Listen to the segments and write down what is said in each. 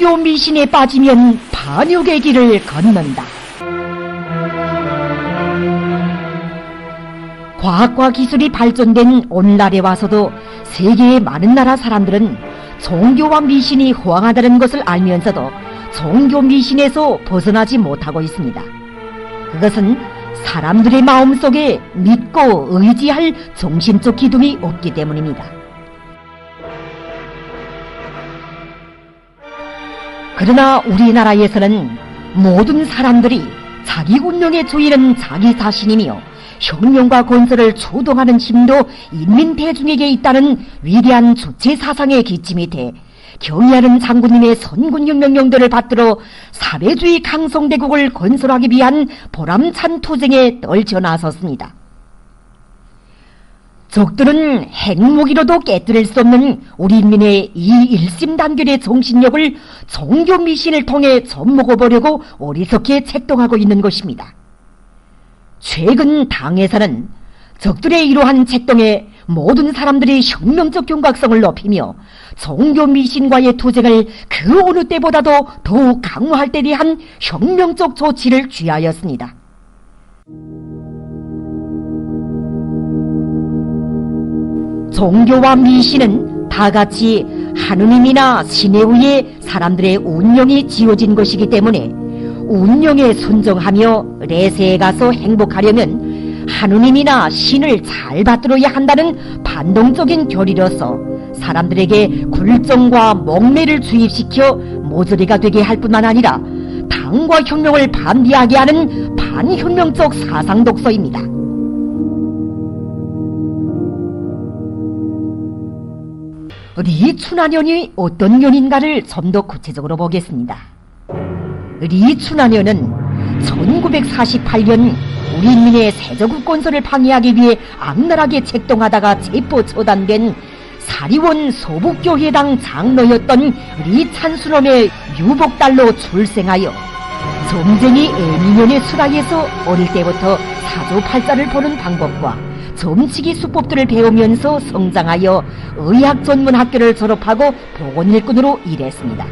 종교 미신에 빠지면 반역의 길을 걷는다. 과학과 기술이 발전된 오늘날에 와서도 세계의 많은 나라 사람들은 종교와 미신이 호황하다는 것을 알면서도 종교 미신에서 벗어나지 못하고 있습니다. 그것은 사람들의 마음속에 믿고 의지할 정신적 기둥이 없기 때문입니다. 그러나 우리나라에서는 모든 사람들이 자기 운명의 주인은 자기 자신이며 혁명과 건설을 주동하는 힘도 인민 대중에게 있다는 위대한 주체 사상의 기치 밑에 경의하는 장군님의 선군형 명령들을 받들어 사회주의 강성대국을 건설하기 위한 보람찬 투쟁에 떨쳐 나섰습니다. 적들은 핵무기로도 깨뜨릴 수 없는 우리 인민의 이 일심단결의 정신력을 종교 미신을 통해 젖먹어보려고 어리석게 책동하고 있는 것입니다. 최근 당에서는 적들의 이러한 책동에 모든 사람들의 혁명적 경각성을 높이며 종교 미신과의 투쟁을 그 어느 때보다도 더욱 강화할 때 대한 혁명적 조치를 취하였습니다. 종교와 미신은 다같이 하느님이나 신에 의해 사람들의 운명이 지어진 것이기 때문에 운명에 순종하며 내세에 가서 행복하려면 하느님이나 신을 잘 받들어야 한다는 반동적인 교리로서 사람들에게 굴종과 목매를 주입시켜 모조리가 되게 할 뿐만 아니라 당과 혁명을 반대하게 하는 반혁명적 사상 독서입니다. 리춘하년이 어떤 년인가를 좀 더 구체적으로 보겠습니다. 리춘하년은 1948년 우리 인민의 세조국 건설을 방해하기 위해 악랄하게 책동하다가 체포 처단된 사리원 소북교회당 장로였던 리찬수놈의 유복딸로 출생하여 점쟁이 애미년의 수라에서 어릴 때부터 사조팔자를 보는 방법과 점치기 수법들을 배우면서 성장하여 의학 전문 학교를 졸업하고 보건일꾼으로 일했습니다.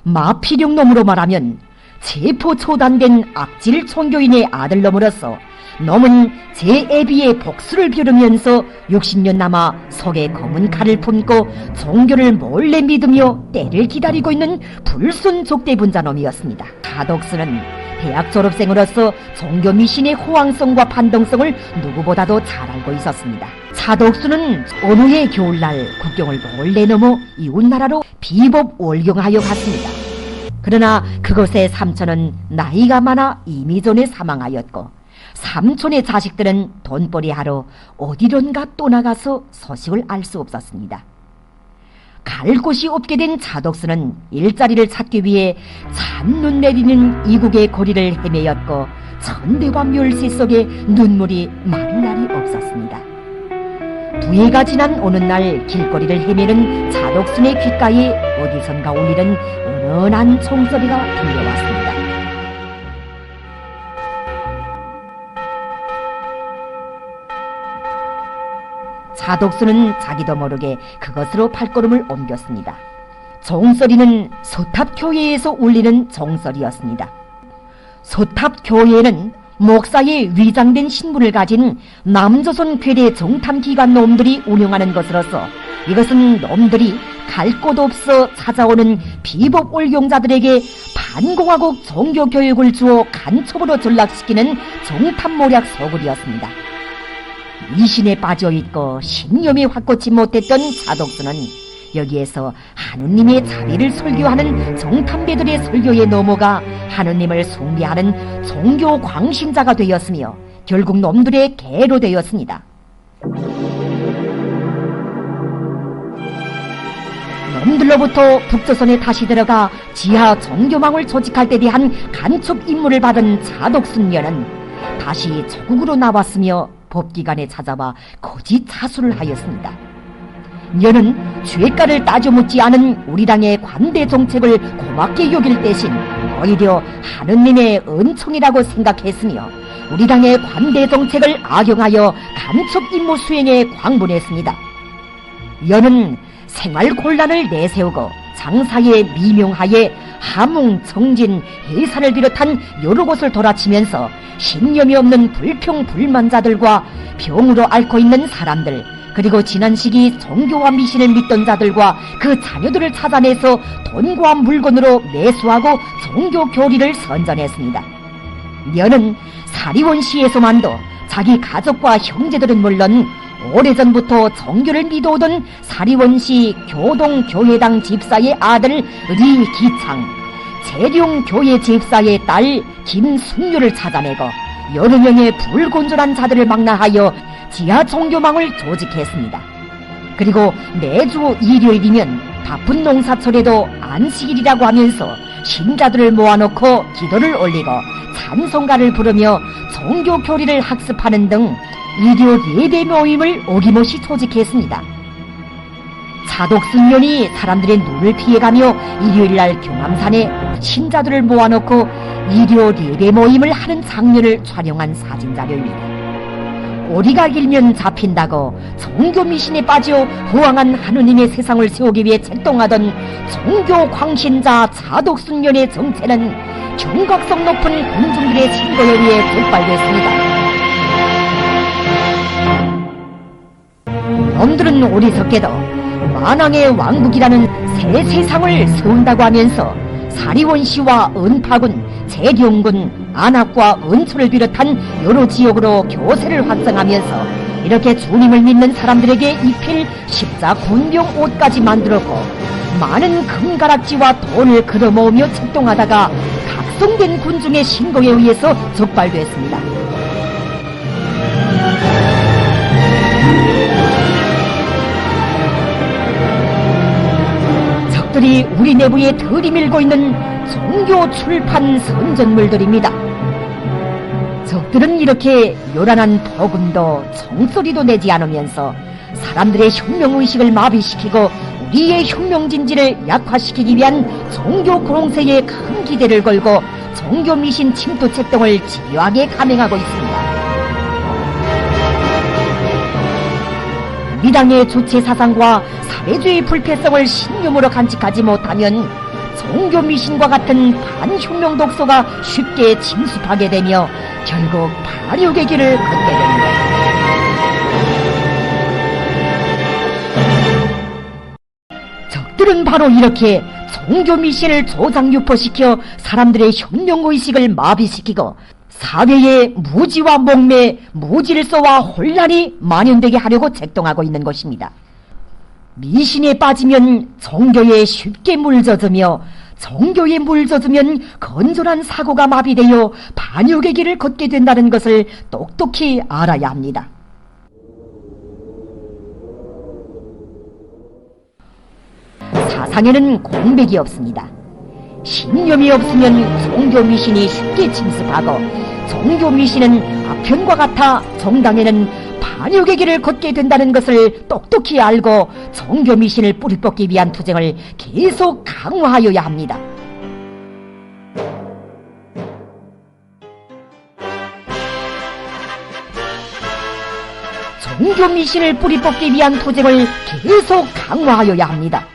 마필용놈으로 말하면 체포 처단된 악질 총교인의 아들놈으로서 놈은 제 애비의 복수를 벼르면서 60년 남아 속에 검은 칼을 품고 종교를 몰래 믿으며 때를 기다리고 있는 불순 족대분자놈이었습니다. 차덕수는 대학 졸업생으로서 종교 미신의 호황성과 반동성을 누구보다도 잘 알고 있었습니다. 차덕수는 어느 해 겨울날 국경을 몰래 넘어 이웃나라로 비법 월경하여 갔습니다. 그러나 그곳의 삼촌은 나이가 많아 이미 전에 사망하였고 삼촌의 자식들은 돈벌이 하러 어디론가 떠나가서 소식을 알 수 없었습니다. 갈 곳이 없게 된 차덕수는 일자리를 찾기 위해 찬눈 내리는 이국의 거리를 헤매였고 천대와 멸시 속에 눈물이 마를 날이 없었습니다. 두해가 지난 어느 날 길거리를 헤매는 차덕순의 귓가에 어디선가 울리는 은은한 총소리가 들려왔습니다. 차덕수는 자기도 모르게 그것으로 발걸음을 옮겼습니다. 종소리는 소탑교회에서 울리는 종소리였습니다. 소탑교회는 목사의 위장된 신분을 가진 남조선 괴뢰 정탐기관 놈들이 운영하는 것으로서 이것은 놈들이 갈 곳 없어 찾아오는 비법 월경자들에게 반공화국 종교교육을 주어 간첩으로 전락시키는 정탐모략 소굴이었습니다. 미신에 빠져있고 신념이 확고치 못했던 차덕수는 여기에서 하느님의 자비를 설교하는 정탐배들의 설교에 넘어가 하느님을 숭배하는 종교 광신자가 되었으며 결국 놈들의 개로 되었습니다. 놈들로부터 북조선에 다시 들어가 지하 종교망을 조직할 때 대한 간첩 임무를 받은 차덕순녀는 다시 조국으로 나왔으며 법기관에 찾아와 거짓 자수를 하였습니다. 녀는 죄가를 따져 묻지 않은 우리 당의 관대 정책을 고맙게 여길 대신 오히려 하느님의 은총이라고 생각했으며 우리 당의 관대 정책을 악용하여 간첩 임무 수행에 광분했습니다. 여는 생활 곤란을 내세우고 장사의 미명하에 함흥, 청진, 해산을 비롯한 여러 곳을 돌아치면서 신념이 없는 불평불만자들과 병으로 앓고 있는 사람들, 그리고 지난 시기 종교와 미신을 믿던 자들과 그 자녀들을 찾아내서 돈과 물건으로 매수하고 종교 교리를 선전했습니다. 녀는 사리원시에서만도 자기 가족과 형제들은 물론 오래전부터 종교를 믿어오던 사리원시 교동교회당 집사의 아들 리기창, 재룡교회 집사의 딸 김순유를 찾아내고 여러 명의 불건전한 자들을 망라하여 지하 종교망을 조직했습니다. 그리고 매주 일요일이면 바쁜 농사철에도 안식일이라고 하면서 신자들을 모아놓고 기도를 올리고 찬송가를 부르며 종교 교리를 학습하는 등 일요 예배 모임을 어김없이 조직했습니다. 차독순년이 사람들의 눈을 피해가며 일요일날 경암산에 신자들을 모아놓고 일요 예배 모임을 하는 장면을 촬영한 사진자료입니다. 꼬리가 길면 잡힌다고 종교 미신에 빠져 호황한 하느님의 세상을 세우기 위해 책동하던 종교 광신자 차독순년의 정체는 경각성 높은 군중들의 신고에 의해 적발됐습니다. 놈들은 어리석게도 만왕의 왕국이라는 새 세상을 세운다고 하면서 사리원시와 은파군, 재경군, 안압과 은초를 비롯한 여러 지역으로 교세를 확장하면서 이렇게 주님을 믿는 사람들에게 입힐 십자 군병 옷까지 만들었고 많은 금가락지와 돈을 걷어모으며 책동하다가 각성된 군중의 신고에 의해서 적발됐습니다. 적들이 우리 내부에 들이밀고 있는 종교 출판 선전물들입니다. 적들은 이렇게 요란한 폭음도 총소리도 내지 않으면서 사람들의 혁명의식을 마비시키고 우리의 혁명진지를 약화시키기 위한 종교 공세에 큰 기대를 걸고 종교 미신 침투 책동을 집요하게 감행하고 있습니다. 우리 당의 주체 사상과 사회주의 불패성을 신념으로 간직하지 못하면 종교 미신과 같은 반혁명 독소가 쉽게 침습하게 되며 결국 반역의 길을 걷게 됩니다. 적들은 바로 이렇게 종교 미신을 조장 유포시켜 사람들의 혁명의식을 마비시키고 사회의 무지와 목매, 무질서와 혼란이 만연되게 하려고 책동하고 있는 것입니다. 미신에 빠지면 종교에 쉽게 물젖으며 종교에 물젖으면 건전한 사고가 마비되어 반역의 길을 걷게 된다는 것을 똑똑히 알아야 합니다. 사상에는 공백이 없습니다. 신념이 없으면 종교 미신이 쉽게 침습하고 종교 미신은 아편과 같아 정당에는 반역의 길을 걷게 된다는 것을 똑똑히 알고 종교 미신을 뿌리 뽑기 위한 투쟁을 계속 강화하여야 합니다. 종교 미신을 뿌리 뽑기 위한 투쟁을 계속 강화하여야 합니다.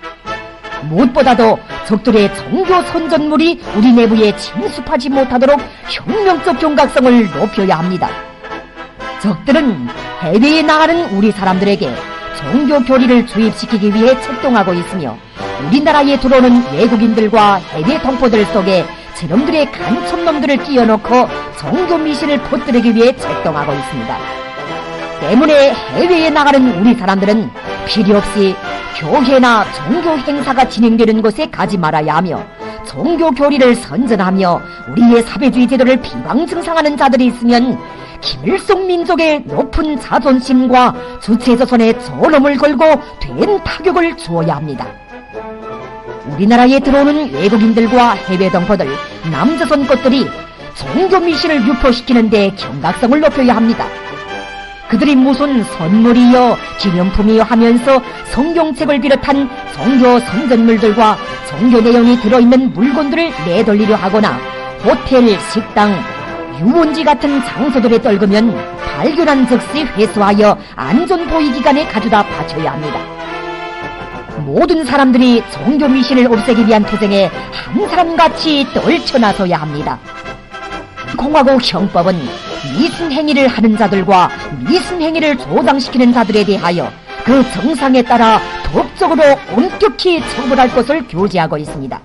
무엇보다도 적들의 종교 선전물이 우리 내부에 침습하지 못하도록 혁명적 경각성을 높여야 합니다. 적들은 해외에 나가는 우리 사람들에게 종교 교리를 주입시키기 위해 책동하고 있으며 우리나라에 들어오는 외국인들과 해외 동포들 속에 저놈들의 간첩놈들을 끼워놓고 종교 미신을 퍼뜨리기 위해 책동하고 있습니다. 때문에 해외에 나가는 우리 사람들은 필요없이 교회나 종교 행사가 진행되는 곳에 가지 말아야 하며 종교 교리를 선전하며 우리의 사회주의 제도를 비방증상하는 자들이 있으면 김일성 민족의 높은 자존심과 주체조선의 저놈을 걸고 된 타격을 주어야 합니다. 우리나라에 들어오는 외국인들과 해외 동포들, 남조선 것들이 종교 미신을 유포시키는 데 경각성을 높여야 합니다. 그들이 무슨 선물이요 기념품이요 하면서 성경책을 비롯한 종교 선전물들과 종교 내용이 들어있는 물건들을 내돌리려 하거나 호텔, 식당, 유원지 같은 장소들에 떨구면 발견한 즉시 회수하여 안전보위기관에 가져다 바쳐야 합니다. 모든 사람들이 종교 미신을 없애기 위한 투쟁에 한 사람같이 떨쳐나서야 합니다. 공화국 형법은 미신행위를 하는 자들과 미신행위를 조장시키는 자들에 대하여 그 정상에 따라 법적으로 엄격히 처벌할 것을 교지하고 있습니다.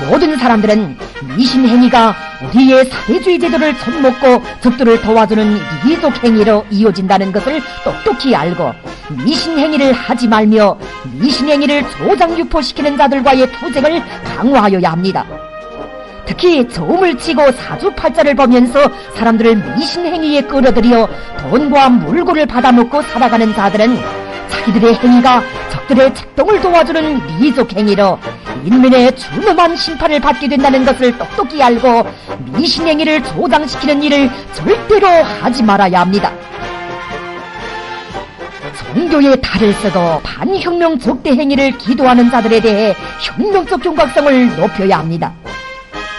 모든 사람들은 미신행위가 우리의 사회주의 제도를 접먹고 적들을 도와주는 이기적 행위로 이어진다는 것을 똑똑히 알고 미신행위를 하지 말며 미신행위를 조장 유포시키는 자들과의 투쟁을 강화하여야 합니다. 특히 저음을 치고 사주팔자를 보면서 사람들을 미신행위에 끌어들여 돈과 물건을 받아먹고 살아가는 자들은 자기들의 행위가 적들의 책동을 도와주는 미족 행위로 인민의 준엄한 심판을 받게 된다는 것을 똑똑히 알고 미신행위를 조장시키는 일을 절대로 하지 말아야 합니다. 종교의 탈을 쓰고 반혁명 적대 행위를 기도하는 자들에 대해 혁명적 경각성을 높여야 합니다.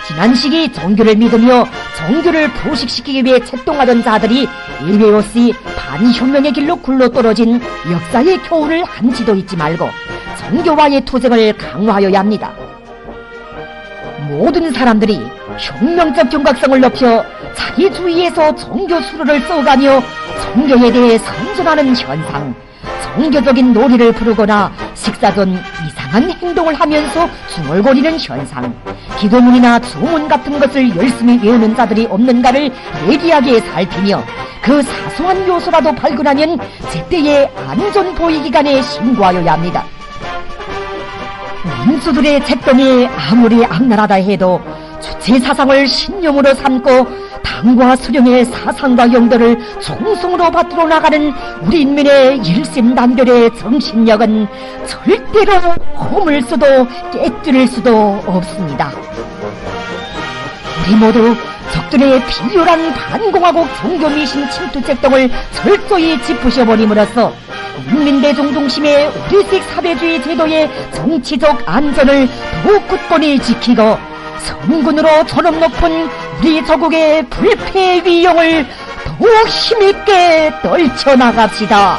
지난 시기 종교를 믿으며 종교를 부식시키기 위해 책동하던 자들이 일회 없이 반혁명의 길로 굴러떨어진 역사의 교훈을 한치도 잊지 말고 종교와의 투쟁을 강화하여야 합니다. 모든 사람들이 혁명적 경각성을 높여 자기 주위에서 종교 수로를 써가며 종교에 대해 선전하는 현상, 종교적인 놀이를 부르거나 식사 전 이상한 행동을 하면서 중얼거리는 현상, 기도문이나 주문 같은 것을 열심히 외우는 자들이 없는가를 예리하게 살피며 그 사소한 요소라도 발견하면 제때의 안전보위기관에 신고하여야 합니다. 민수들의 책동이 아무리 악랄하다 해도 주체사상을 신념으로 삼고 당과 수령의 사상과 용도를 총성으로 받들어 나가는 우리 인민의 일심단결의 정신력은 절대로 허물 수도 깨뜨릴 수도 없습니다. 우리 모두 적들의 비열한 반공화국 종교미신 침투책동을 철저히 짚으셔버림으로써 인민대중 중심의 우리식 사회주의 제도의 정치적 안전을 더욱 굳건히 지키고 성군으로 존엄 높은 우리 조국의 불패 위용을 더욱 힘있게 떨쳐나갑시다.